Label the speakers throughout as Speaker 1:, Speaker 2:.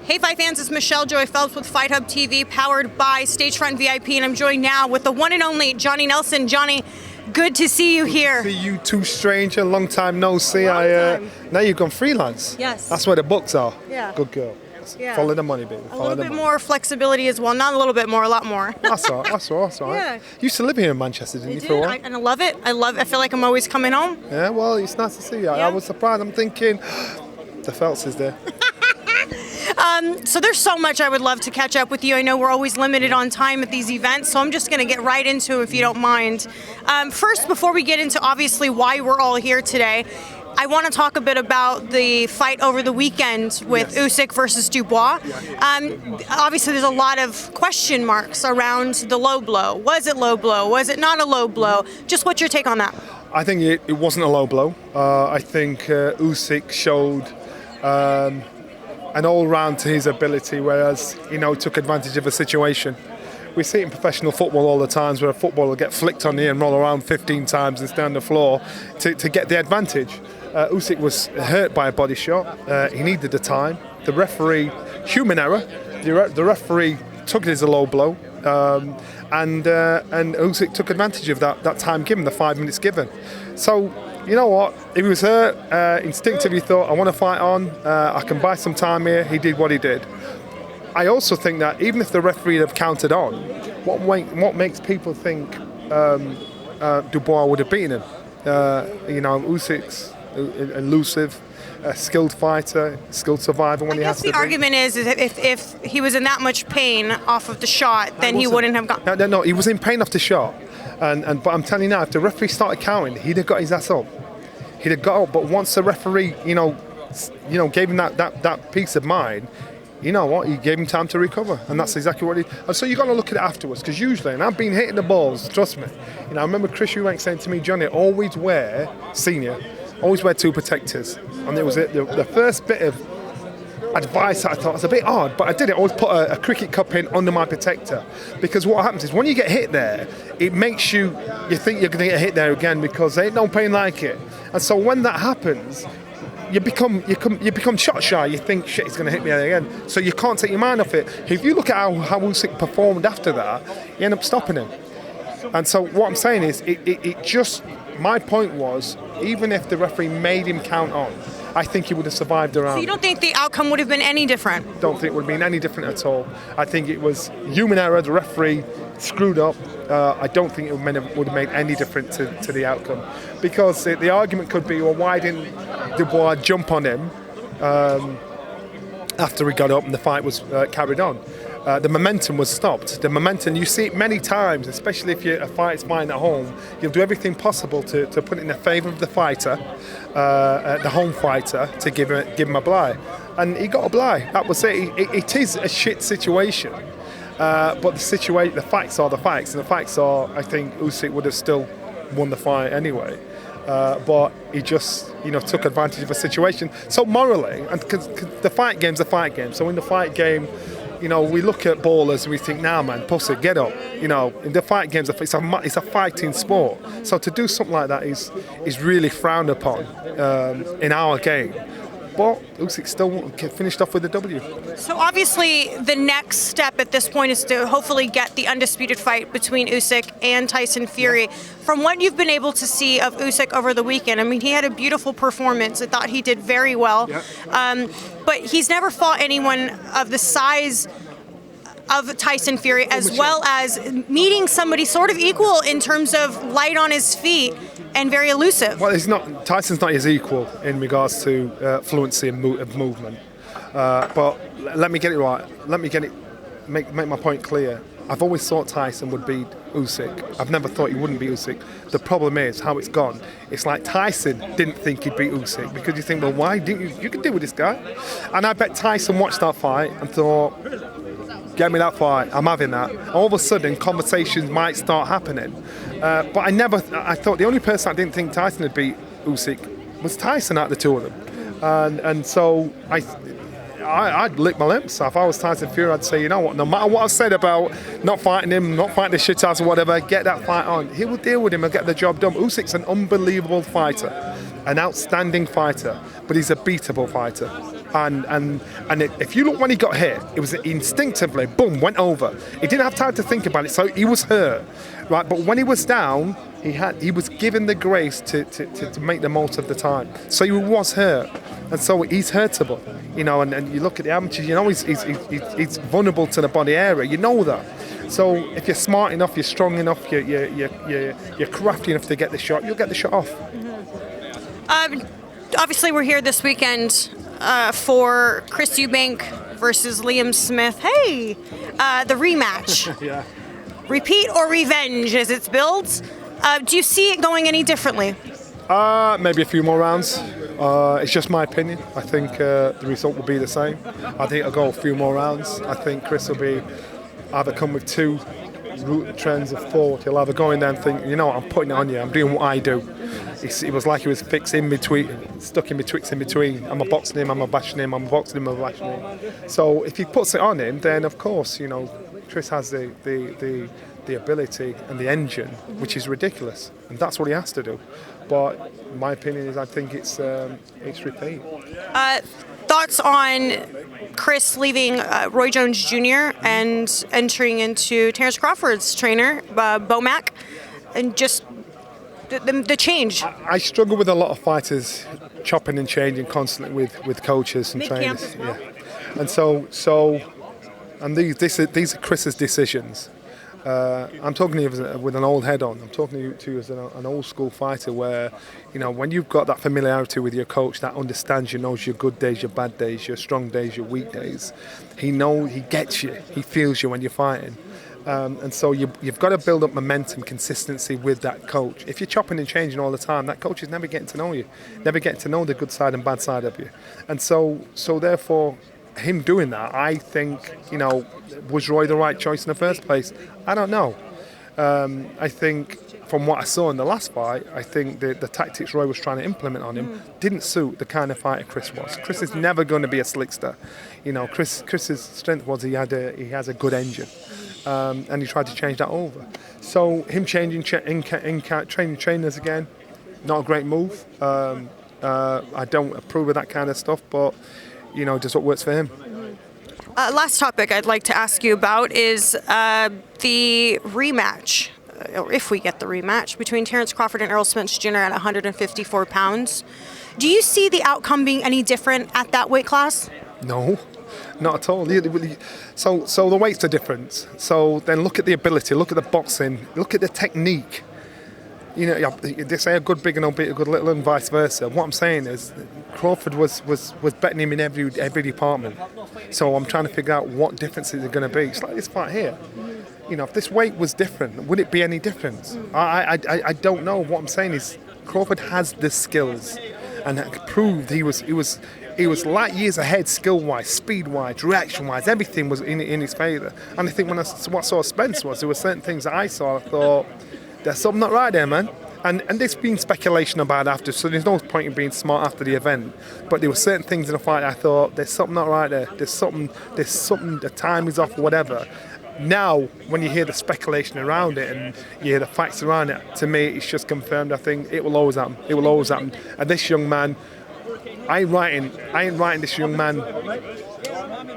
Speaker 1: Hey Fight fans, it's Michelle Joy Phelps with Fight Hub TV, powered by Stagefront VIP, and I'm joined now with the one and only Johnny Nelson. Johnny, good to see you here.
Speaker 2: See you too, stranger. Long time no see. Now you've gone freelance.
Speaker 1: Yes.
Speaker 2: That's where the books are.
Speaker 1: Yeah.
Speaker 2: Good girl.
Speaker 1: Yeah.
Speaker 2: Follow the money, baby.
Speaker 1: A little bit more flexibility as well. Not a little bit more, a lot more.
Speaker 2: That's all right.
Speaker 1: Yeah.
Speaker 2: You used to live here in Manchester, didn't you, for a while?
Speaker 1: And I love it. I feel like I'm always coming home.
Speaker 2: Yeah, well, it's nice to see you.
Speaker 1: Yeah.
Speaker 2: I was surprised. I'm thinking, the Phelps is there.
Speaker 1: So there's so much I would love to catch up with you. I know we're always limited on time at these events, so I'm just going to get right into it if you don't mind. First, before we get into obviously why we're all here today, I want to talk a bit about the fight over the weekend with Usyk versus Dubois. Obviously, there's a lot of question marks around the low blow. Was it low blow? Was it not a low blow? Just what's your take on that?
Speaker 2: I think it wasn't a low blow. I think Usyk showed an all-round to his ability, whereas took advantage of a situation. We see it in professional football all the times where a footballer will get flicked on the ear and roll around 15 times and stay on the floor to get the advantage. Usyk was hurt by a body shot. He needed the time. The referee, human error, the referee took it as a low blow, and Usyk took advantage of that time given, the 5 minutes given. So, you know what? If he was hurt, instinctively thought, I want to fight on, I can buy some time here. He did what he did. I also think that even if the referee had counted on, what makes people think Dubois would have beaten him? Usyk's elusive, skilled fighter, skilled survivor when he has to be.
Speaker 1: The argument is if he was in that much pain off of the shot, then he wouldn't have gone.
Speaker 2: No, he was in pain off the shot. But I'm telling you now, if the referee started counting, he'd have got his ass up. He'd have got up. But once the referee, gave him that peace of mind, you know what? He gave him time to recover, and that's exactly what he. And so you got to look at it afterwards, because usually, and I've been hitting the balls. Trust me. I remember Chris Eubank saying to me, Johnny, always wear 2 protectors. And it was the first bit of advice that I thought was a bit odd, but I did it. I always put a cricket cup in under my protector, because what happens is when you get hit there, it makes you think you're going to get hit there again, because there ain't no pain like it. And so when that happens, you become shot shy. You think, shit, he's going to hit me there again. So you can't take your mind off it. If you look at how Usyk performed after that, you end up stopping him. And so what I'm saying is, my point was, even if the referee made him count on, I think he would have survived the round.
Speaker 1: So you don't think the outcome would have been any different?
Speaker 2: Don't think it would have been any different at all. I think it was human error. The referee screwed up. I don't think it would have made any difference to the outcome. Because the argument could be, well, why didn't Dubois jump on him after he got up and the fight was carried on? The momentum was stopped. The momentum, you see it many times, especially if a fight's fine at home, you'll do everything possible to put it in the favour of the fighter, the home fighter, to give him a bly. And he got a bly. That was it. It is a shit situation. But the facts are the facts. And the facts are, I think Usyk would have still won the fight anyway. But he just, took advantage of a situation. So morally, and cause the fight game's a fight game. So in the fight game, we look at ballers and we think, nah, man, pussy, get up. In the fight games, it's a fighting sport. So to do something like that is really frowned upon in our game. But Usyk still finished off with a W.
Speaker 1: So obviously the next step at this point is to hopefully get the undisputed fight between Usyk and Tyson Fury. Yeah. From what you've been able to see of Usyk over the weekend, I mean, he had a beautiful performance. I thought he did very well. Yeah. But he's never fought anyone of the size of Tyson Fury, as well as meeting somebody sort of equal in terms of light on his feet and very elusive.
Speaker 2: Well, Tyson's not his equal in regards to fluency of movement. But let me get it right. Make my point clear. I've always thought Tyson would beat Usyk. I've never thought he wouldn't beat Usyk. The problem is how it's gone. It's like Tyson didn't think he'd beat Usyk, because you think, well, why didn't you could deal with this guy? And I bet Tyson watched that fight and thought, get me that fight, I'm having that. All of a sudden, conversations might start happening. But I thought the only person I didn't think Tyson would beat Usyk was Tyson out of the two of them. And so I'd lick my lips. If I was Tyson Fury, I'd say, you know what, no matter what I've said about not fighting him, not fighting the shit out or whatever, get that fight on. He will deal with him and get the job done. Usyk's an unbelievable fighter, an outstanding fighter, but he's a beatable fighter. If you look when he got hit, it was instinctively, boom, went over. He didn't have time to think about it, so he was hurt, right? But when he was down, he was given the grace to make the most of the time. So he was hurt, and so he's hurtable, you know. And you look at the amateurs, you know, he's vulnerable to the body area. You know that. So if you're smart enough, you're strong enough, you're crafty enough to get the shot, you'll get the shot off.
Speaker 1: Obviously, we're here this weekend for Chris Eubank versus Liam Smith. Hey, the rematch.
Speaker 2: Yeah.
Speaker 1: Repeat or revenge as it's billed. Do you see it going any differently?
Speaker 2: Maybe a few more rounds. It's just my opinion. I think the result will be the same. I think it'll go a few more rounds. I think Chris will be either come with two trends of thought. He'll either go in there and think, you know, I'm putting it on you. I'm doing what I do. It was like he was fixed in between, stuck in between. I'm a boxing him, I'm a bashing him, I'm a boxing him, I'm a bashing him. So if he puts it on him, then of course, you know, Chris has the ability and the engine, which is ridiculous, and that's what he has to do. But my opinion is, I think it's repeat.
Speaker 1: Thoughts on Chris leaving Roy Jones Jr. and entering into Terrence Crawford's trainer, Bomac, and just the change?
Speaker 2: I struggle with a lot of fighters chopping and changing constantly with coaches and
Speaker 1: Mid-camp
Speaker 2: trainers.
Speaker 1: as well.
Speaker 2: Yeah. And so these are Chris's decisions. I'm talking to you with an old head on. I'm talking to you as an old school fighter where, you know, when you've got that familiarity with your coach that understands you, knows your good days, your bad days, your strong days, your weak days, he gets you, he feels you when you're fighting. And so you've got to build up momentum, consistency with that coach. If you're chopping and changing all the time, that coach is never getting to know you, never getting to know the good side and bad side of you. And so therefore, him doing that, I think, you know, was Roy the right choice in the first place? I don't know. I think from what I saw in the last fight, I think the tactics Roy was trying to implement on him didn't suit the kind of fighter Chris was. Chris is never going to be a slickster. You know, Chris's strength was he has a good engine. And he tried to change that over. So him changing training trainers again, not a great move. I don't approve of that kind of stuff, but you know, just what works for him.
Speaker 1: Last topic I'd like to ask you about is the rematch, or if we get the rematch, between Terrence Crawford and Errol Spence Jr. at 154 pounds. Do you see the outcome being any different at that weight class?
Speaker 2: No, not at all. So the weights are different. So then look at the ability, look at the boxing, look at the technique. You know, they say a good big and a good little, and vice versa. What I'm saying is, Crawford was betting him in every department. So I'm trying to figure out what differences are going to be. It's like this fight here. You know, if this weight was different, would it be any difference? I don't know. What I'm saying is, Crawford has the skills, and proved he was light years ahead, skill-wise, speed-wise, reaction-wise. Everything was in his favour. And I think what I saw Spence was, there were certain things that I saw. I thought, there's something not right there, man. And there's been speculation about after, so there's no point in being smart after the event. But there were certain things in the fight I thought, there's something not right there. There's something, the time is off, whatever. Now, when you hear the speculation around it and you hear the facts around it, to me, it's just confirmed. I think it will always happen. It will always happen. And this young man, I ain't writing this young man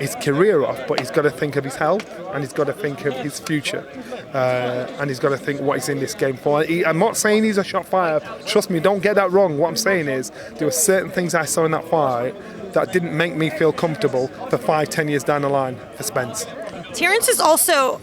Speaker 2: his career off, but he's got to think of his health and he's got to think of his future, and he's got to think what he's in this game for. I'm not saying he's a shot fighter. Trust me, don't get that wrong. What I'm saying is there were certain things I saw in that fight that didn't make me feel comfortable for 5-10 years down the line for Spence.
Speaker 1: Terrence has also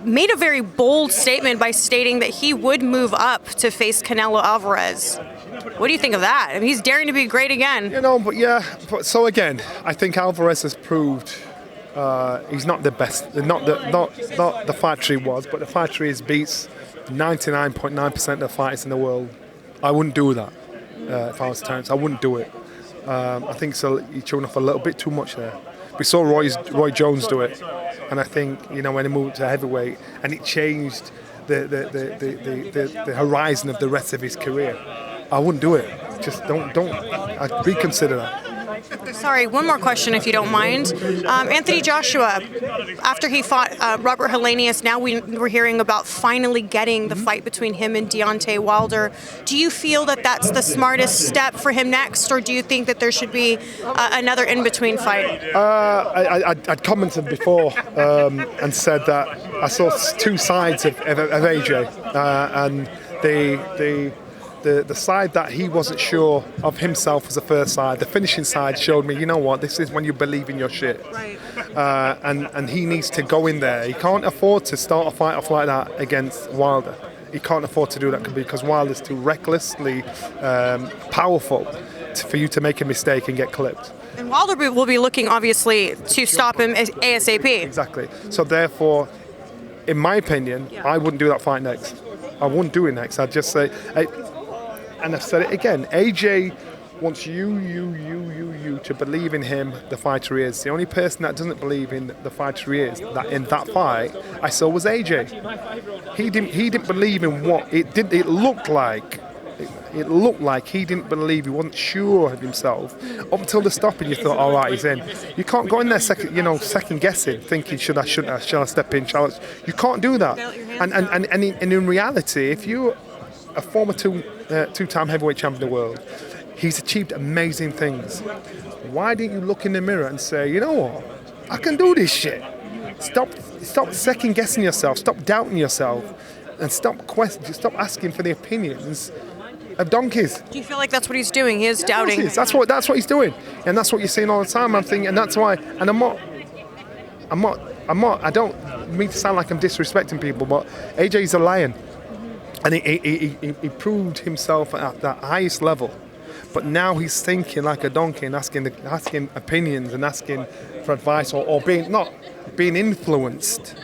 Speaker 1: made a very bold statement by stating that he would move up to face Canelo Alvarez. What do you think of that? I mean, he's daring to be great again.
Speaker 2: You know, but so again, I think Alvarez has proved he's not the best, not the fighter he was, but the fighter he beats 99.9% of the fighters in the world. I wouldn't do that if I was Terrence. I wouldn't do it. I think he's showing off a little bit too much there. We saw Roy Jones do it, and I think, you know, when he moved to heavyweight, and it changed the horizon of the rest of his career. I wouldn't do it. Just don't. I'd reconsider that.
Speaker 1: Sorry, one more question, if you don't mind. Anthony Joshua, after he fought Robert Helenius, now we're hearing about finally getting the fight between him and Deontay Wilder. Do you feel that that's the smartest step for him next, or do you think that there should be another in-between fight?
Speaker 2: I'd commented before and said that I saw two sides of AJ, and the side that he wasn't sure of himself was the first side. The finishing side showed me, you know what, this is when you believe in your shit.
Speaker 1: Right.
Speaker 2: And he needs to go in there. He can't afford to start a fight off like that against Wilder. He can't afford to do that because Wilder's too recklessly powerful for you to make a mistake and get clipped.
Speaker 1: And Wilder will be looking, obviously, to stop him ASAP.
Speaker 2: Exactly. So therefore, in my opinion, I wouldn't do that fight next. I wouldn't do it next. I'd just say, and I've said it again, AJ wants you to believe in him, the fighter he is. The only person that doesn't believe in the fighter he is, that in that fight, I saw was AJ. He didn't believe in what it did. It looked like he didn't believe. He wasn't sure of himself up until the stop, and you thought, all right, he's in. You can't go in there second guessing, thinking shall I step in? You can't do that. And in reality, if you're a former two-time heavyweight champion of the world, he's achieved amazing things. Why didn't you look in the mirror and say, you know what, I can do this shit? Stop second guessing yourself. Stop doubting yourself, and stop asking for the opinions of donkeys.
Speaker 1: Do you feel like that's what he's doing? He is doubting.
Speaker 2: That's what he's doing, and that's what you're seeing all the time. I'm thinking, and that's why. And I'm not. I don't mean to sound like I'm disrespecting people, but AJ's a lion, and he proved himself at that highest level. But now he's thinking like a donkey and asking opinions and asking for advice, or being influenced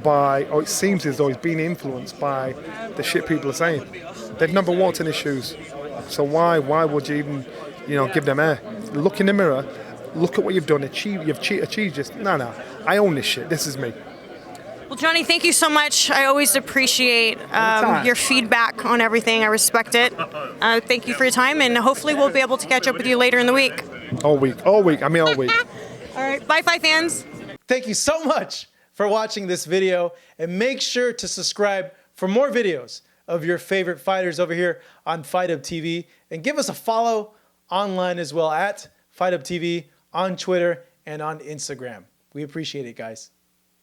Speaker 2: by, or it seems as though he's being influenced by the shit people are saying. They've never walked in his shoes, so why would you even, give them air? Look in the mirror, look at what you've done, you've achieved this. No, I own this shit. This is me.
Speaker 1: Well, Johnny, thank you so much. I always appreciate your feedback on everything. I respect it. Thank you for your time, and hopefully we'll be able to catch up with you later in the week.
Speaker 2: All week. All week.
Speaker 1: All right, bye, Fight fans.
Speaker 3: Thank you so much for watching this video, and make sure to subscribe for more videos of your favorite fighters over here on Fight Up TV, and give us a follow online as well at Fight Up TV on Twitter and on Instagram. We appreciate it, guys.